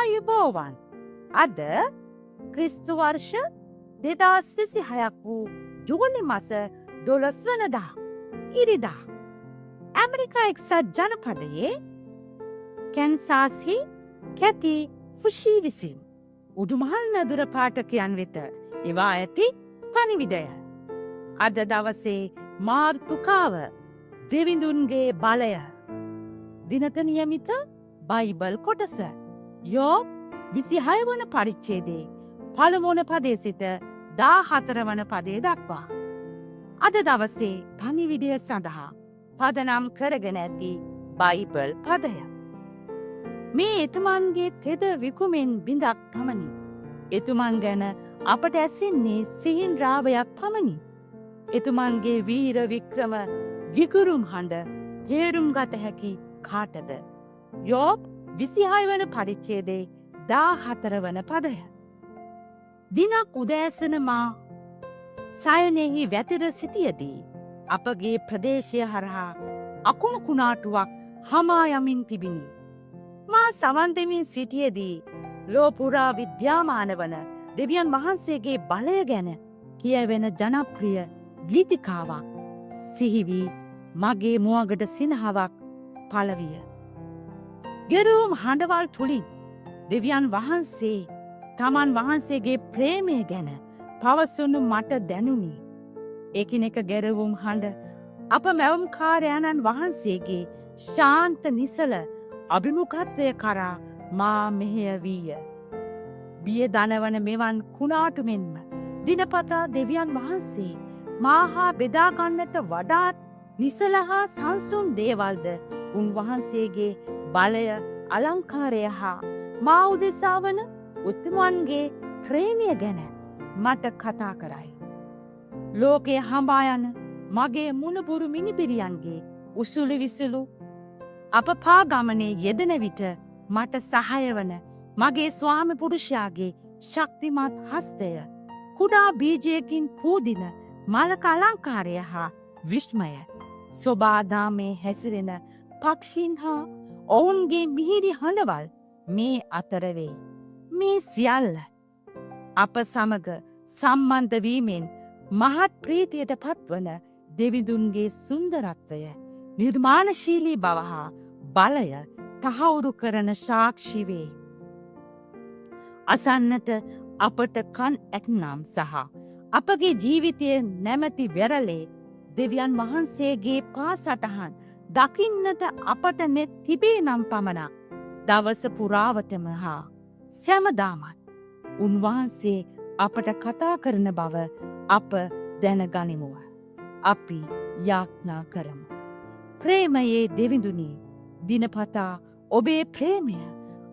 ආයුබෝවන්. අද ක්‍රිස්තු වර්ෂ 2026ක් වූ ජූනි මස 12 වනදා ඉරිදා ඇමරිකා එක්සත් ජනපදයේ කැන්සාස්හි කැති ෆුෂී විසින් උඩුමහල් නැදුර පාඨකයන් වෙත එවා ඇති පණිවිඩය. අද දවසේ මාර්තුකාව දෙවිඳුන්ගේ බලය. දිනට නියමිත බයිබල් කොටස යෝබ් 26 වන පරිච්ඡේදයේ 1 වන පදයේ සිට 14 වන පදයේ දක්වා. අද දවසේ පණිවිඩය සඳහා පදනම් කරගෙන ඇති බයිබල් පදය. මේ එතුමන්ගේ තෙද විකුමෙන් බිඳක් පමණි. එතුමන් ගැන අපට ඇසෙන්නේ සිහින් රාවයක් පමණි. එතුමන්ගේ වීර වික්‍රම විකුරුම් හඬ තේරුම් ගත හැකි කාටද? යෝබ් 26 වන පරිච්ඡේදයේ 14 වන පදය. දිනක් උදෑසන මා සයනෙහි වැතිර සිටියදී අපගේ ප්‍රදේශය හරහා අකුණු කුණාටුවක් හමා යමින් තිබිණි. මා සවන් දෙමින් සිටියදී ලෝපුරා විද්‍යාමාන වන දෙවියන් වහන්සේගේ බලය ගැන කියවෙන ජනප්‍රිය ගීතිකාවක් සිහිවී මගේ මුවගට සිනහවක් පළවිය. ගෙරූම් හඬවල් තුළින් දෙවියන් වහන්සේ තමන් වහන්සේගේ ප්‍රේමය ගැන පවසුණු මට දැනුනි. එකිනෙක ගැරවුම් හඬ අප මැවුම්කාරයාණන් වහන්සේගේ ශාන්ත නිසල අභිමුඛත්වය කරා මා මෙහෙය වීය. බිය දනවන මෙවන් කුණාටු මෙන්ම දිනපතා දෙවියන් වහන්සේ මාහා බෙදාගන්නට වඩාත් නිසල හා සංසුන් දේවල්ද උන්වහන්සේගේ බලය අලංකාරය හා මා උදෙසා වන උතුමන්ගේ ප්‍රේමය ගැන මට කතා කරයි. ලෝකය හඹා යන මගේ මුණපුරු මිනිපිරියන්ගේ උසුළු විසුළු අප පාගමනේ යෙදෙන විට මට සහය වන මගේ ස්වාමි පුරුෂයාගේ ශක්තිමත් හස්තය කුඩා බීජයකින් පූදින මලක අලංකාරය හා විශ්මය සොබාදාමේ හැසිරෙන පක්ෂීන් හා ඔවුන්ගේ මිහිරි හඬවල් මේ අතරවෙයි. මේ සියල්ල අප සමග සම්බන්ධවීමෙන් මහත් ප්‍රීතියට පත්වන දෙවිඳුන්ගේ සුන්දරත්වය නිර්මාණශීලී බව හා බලය තහවුරු කරන සාක්ෂිවේ. අසන්නට අපට කන් ඇත්නම් සහ අපගේ ජීවිතය නැමැති වෙරළේ දෙවියන් වහන්සේගේ පාසටහන් දකින්නට අපට නෙත් තිබේ නම් පමණක් දවස පුරාවටම හා සැමදාමත් උන්වහන්සේ අපට කතා කරන බව අප දැනගනිමුව. අපි යාඥා කරමු. ප්‍රේමයේ දෙවිඳුනි, දිනපතා ඔබේ ප්‍රේමය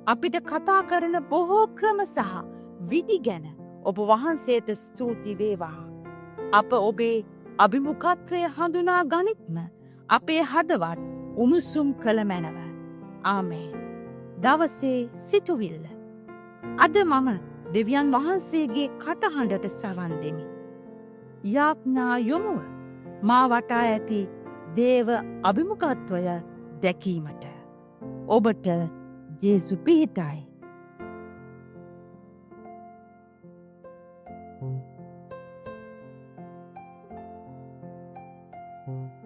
අපිට කතා කරන බොහෝ ක්‍රම සහ විදි ගැන ඔබ වහන්සේට ස්තුති වේවා. අප ඔබේ අභිමුඛත්වය හඳුනා ගනිත්ම අපේ හදවත් උණුසුම් කළ මැනව. ආමේන්. දවසේ සිතුවිල්ල. අද මම දෙවියන් වහන්සේගේ කටහඬට සවන් දෙමි. යාඥා යොමුව මා වටා ඇති දේව අභිමුඛත්වය දැකීමට. ඔබට ජේසු පිහිටයි. Thank you.